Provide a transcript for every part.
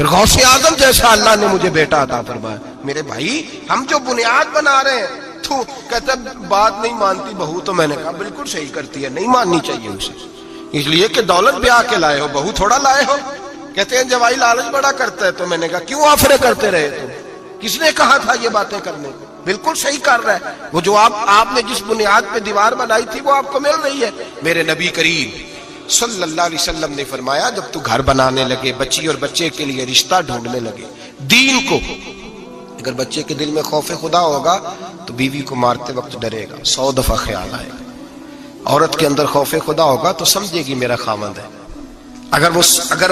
پھر غوث اعظم جیسا اللہ نے مجھے بیٹا عطا فرمایا۔ میرے بھائی ہم جو بنیاد بنا رہے ہیں، تو کہتا بات نہیں مانتی بہو، تو میں نے کہا بالکل صحیح کرتی ہے، نہیں ماننی چاہیے اسے، اس لیے کہ دولت بیاہ کے لائے ہو، بہو تھوڑا لائے ہو۔ کہتے ہیں جوائی لالچ بڑا کرتا ہے، تو میں نے کہا کیوں آفرے کرتے رہے تم؟ کس نے کہا تھا یہ باتیں کرنے کو؟ بالکل صحیح کر رہا ہے، وہ جو آپ نے جس بنیاد پہ دیوار بنائی تھی وہ آپ کو مل رہی ہے۔ میرے نبی کریم صلی اللہ علیہ وسلم نے فرمایا جب تو گھر بنانے لگے، بچی اور بچے کے لیے رشتہ ڈھونڈنے لگے، دین کو، اگر بچے کے دل میں خوف خدا ہوگا تو بیوی کو مارتے وقت ڈرے گا، 100 دفعہ خیال آئے گا۔ عورت کے اندر خوف خدا ہوگا تو سمجھے گی میرا خاوند ہے۔ اگر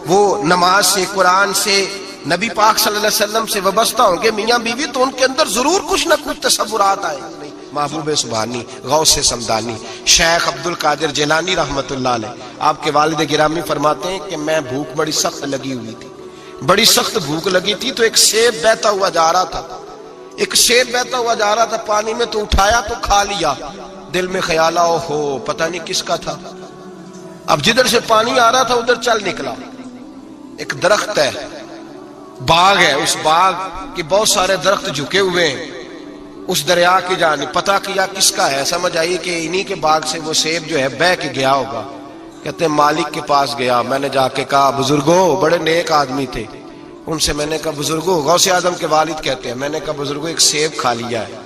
وہ نماز سے، قرآن سے، نبی پاک صلی اللہ علیہ وسلم سے وابستہ ہوں گے میاں بیوی، تو ان کے اندر ضرور کچھ نہ کچھ تصورات آئے گا۔ محبوب سبحانی، غوث سمدانی، شیخ عبد القادر جیلانی رحمت اللہ علیہ، آپ کے والد گرامی فرماتے ہیں کہ میں بھوک بڑی سخت لگی ہوئی تھی، بڑی سخت بھوک لگی تھی، تو ایک سیب بہتا ہوا جا رہا تھا، ایک سیب بہتا ہوا جا رہا تھا پانی میں، تو اٹھایا تو کھا لیا۔ دل میں خیال آؤ ہو پتہ نہیں کس کا تھا۔ اب جدھر سے پانی آ رہا تھا ادھر چل نکلا، ایک درخت ہے، باغ ہے، اس باغ کے بہت سارے درخت جھکے ہوئے ہیں، اس دریا کی جانب پتہ کیا کس کا ہے، سمجھ آئی کہ انہی کے باغ سے وہ سیب جو ہے بہ کے گیا ہوگا۔ کہتے ہیں مالک کے پاس گیا، میں نے جا کے کہا بزرگوں، بڑے نیک آدمی تھے، ان سے میں نے کہا بزرگوں، غوث اعظم کے والد کہتے ہیں، میں نے کہا بزرگوں ایک سیب کھا لیا ہے،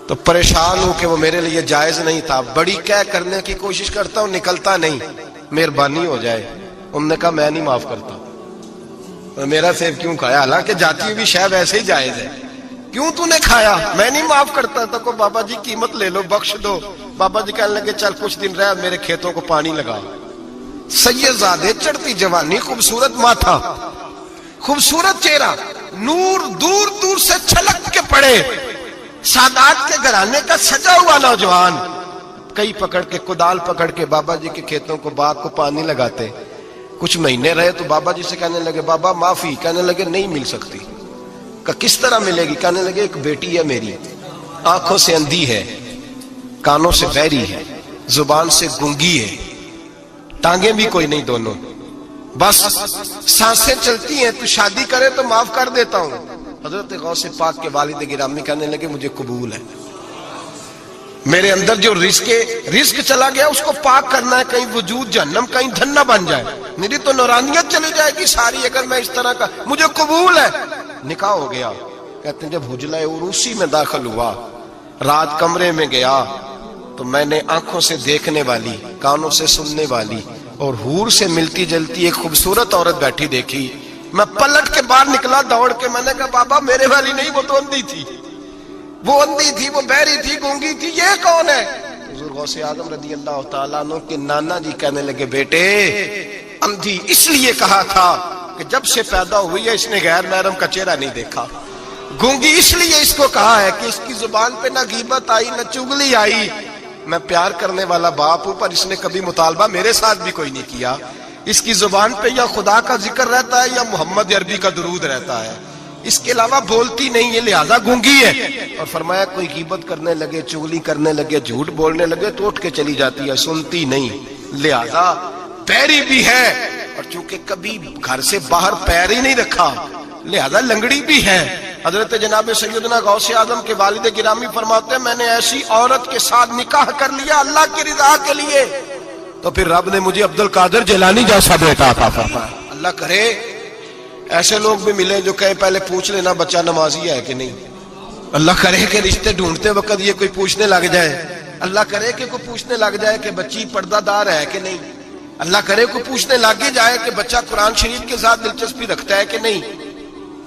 تو پریشان ہوں کہ وہ میرے لیے جائز نہیں تھا، بڑی کہہ کرنے کی کوشش کرتا ہوں نکلتا نہیں، مہربانی ہو جائے۔ انہوں نے کہا میں نہیں معاف کرتا، میرا سیب کیوں کھایا، حالانکہ جاتی ہوئی شے ویسے ہی جائز ہے، کیوں تو نے کھایا؟ میں نہیں معاف کرتا۔ تو کو بابا جی قیمت لے لو، بخش دو۔ بابا جی کہنے لگے چل کچھ دن رہ، میرے کھیتوں کو پانی لگا۔ سید زادے، چڑھتی جوانی، خوبصورت ماتھا، خوبصورت چہرہ، نور دور دور سے چھلک کے پڑے، سادات کے گھرانے کا سجا ہوا نوجوان، کئی پکڑ کے، کدال پکڑ کے بابا جی کے کھیتوں کو، باغ کو پانی لگاتے۔ کچھ مہینے رہے تو بابا جی سے کہنے لگے بابا معافی، کہنے لگے نہیں مل سکتی۔ کہ کس طرح ملے گی؟ کہنے لگے ایک بیٹی ہے میری، آنکھوں سے اندھی ہے، کانوں سے بہری ہے، زبان سے گونگی ہے، ٹانگیں بھی کوئی نہیں دونوں، بس سانسیں چلتی ہیں، تو شادی کرے تو معاف کر دیتا ہوں۔ حضرت غوث پاک کے والد گرامی کہنے لگے مجھے قبول ہے، میرے اندر جو رزق چلا گیا اس کو پاک کرنا ہے، کہیں وجود جہنم کہیں دھن نہ بن جائے، میری تو نورانیت چلی جائے گی ساری اگر میں اس طرح کا، مجھے قبول ہے۔ نکاح ہو گیا۔ کہتے ہیں جب حجلہ عروسی میں داخل ہوا، رات کمرے میں گیا تو میں نے آنکھوں سے دیکھنے والی، کانوں سے سننے والی اور حور سے ملتی جلتی ایک خوبصورت عورت بیٹھی دیکھی۔ میں پلٹ کے باہر نکلا دوڑ کے، میں نے کہا بابا میرے والی نہیں، وہ تو اندھی تھی، وہ اندھی تھی، وہ بہری تھی، گونگی تھی، یہ کون ہے؟ حضور غوث اعظم رضی اللہ تعالیٰ عنہ کے نانا جی کہنے لگے بیٹے اندھی اس لیے کہا تھا کہ جب سے پیدا ہوئی ہے اس نے غیر محرم کا چہرہ نہیں دیکھا، گونگی اس لیے اس کو کہا ہے کہ اس کی زبان پہ نہ غیبت آئی نہ چغلی آئی، میں پیار کرنے والا باپ ہوں پر اس نے کبھی مطالبہ میرے ساتھ بھی کوئی نہیں کیا، اس کی زبان پہ یا خدا کا ذکر رہتا ہے یا محمد عربی کا درود رہتا ہے، اس کے علاوہ بولتی نہیں ہے لہذا گونگی ہے۔ اور فرمایا کوئی غیبت کرنے لگے، چغلی کرنے لگے، جھوٹ بولنے لگے تو اٹھ کے چلی جاتی ہے، سنتی نہیں، لہذا پیری بھی ہے، اور چونکہ کبھی گھر سے باہر پیر ہی نہیں رکھا لہذا لنگڑی بھی ہے۔ حضرت جناب سیدنا غوث اعظم کے والد گرامی فرماتے ہیں میں نے ایسی عورت کے ساتھ نکاح کر لیا اللہ کی رضا کے لیے، تو پھر رب نے مجھے عبد القادر جیلانی جیسا بیٹا عطا فرمایا۔ اللہ کرے ایسے لوگ بھی ملیں جو کہے پہلے پوچھ لینا بچہ نمازی ہے کہ نہیں، اللہ کرے کہ رشتے ڈھونڈتے وقت یہ کوئی پوچھنے لگ جائے، اللہ کرے کہ کوئی پوچھنے لگ جائے کہ بچی پردہ دار ہے کہ نہیں، اللہ کرے کوئی پوچھنے لگ جائے کہ بچہ قرآن شریف کے ساتھ دلچسپی رکھتا ہے کہ نہیں،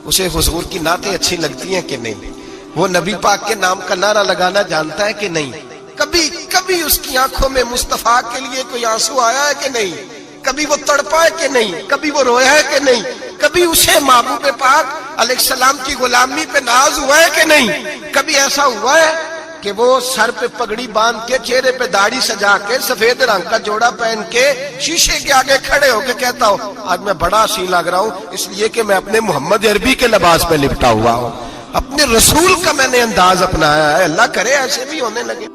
اسے حضور کی نعتیں اچھی لگتی ہیں کہ نہیں، وہ نبی پاک کے نام کا نعرہ لگانا جانتا ہے کہ نہیں، کبھی اس کی آنکھوں میں مصطفیٰ کے لیے کوئی آنسو آیا ہے کہ نہیں، کبھی وہ تڑپا ہے کہ نہیں، کبھی وہ رویا ہے کہ نہیں، کبھی اسے محبوب پاک علیہ السلام کی غلامی پہ ناز ہوا ہے کہ نہیں، کبھی ایسا ہوا ہے کہ وہ سر پہ پگڑی باندھ کے، چہرے پہ داڑھی سجا کے، سفید رنگ کا جوڑا پہن کے شیشے کے آگے کھڑے ہو کے کہتا ہو آج میں بڑا حسین لگ رہا ہوں اس لیے کہ میں اپنے محمد عربی کے لباس پہ لپٹا ہوا ہوں، اپنے رسول کا میں نے انداز اپنایا ہے۔ اللہ کرے ایسے بھی ہونے لگے۔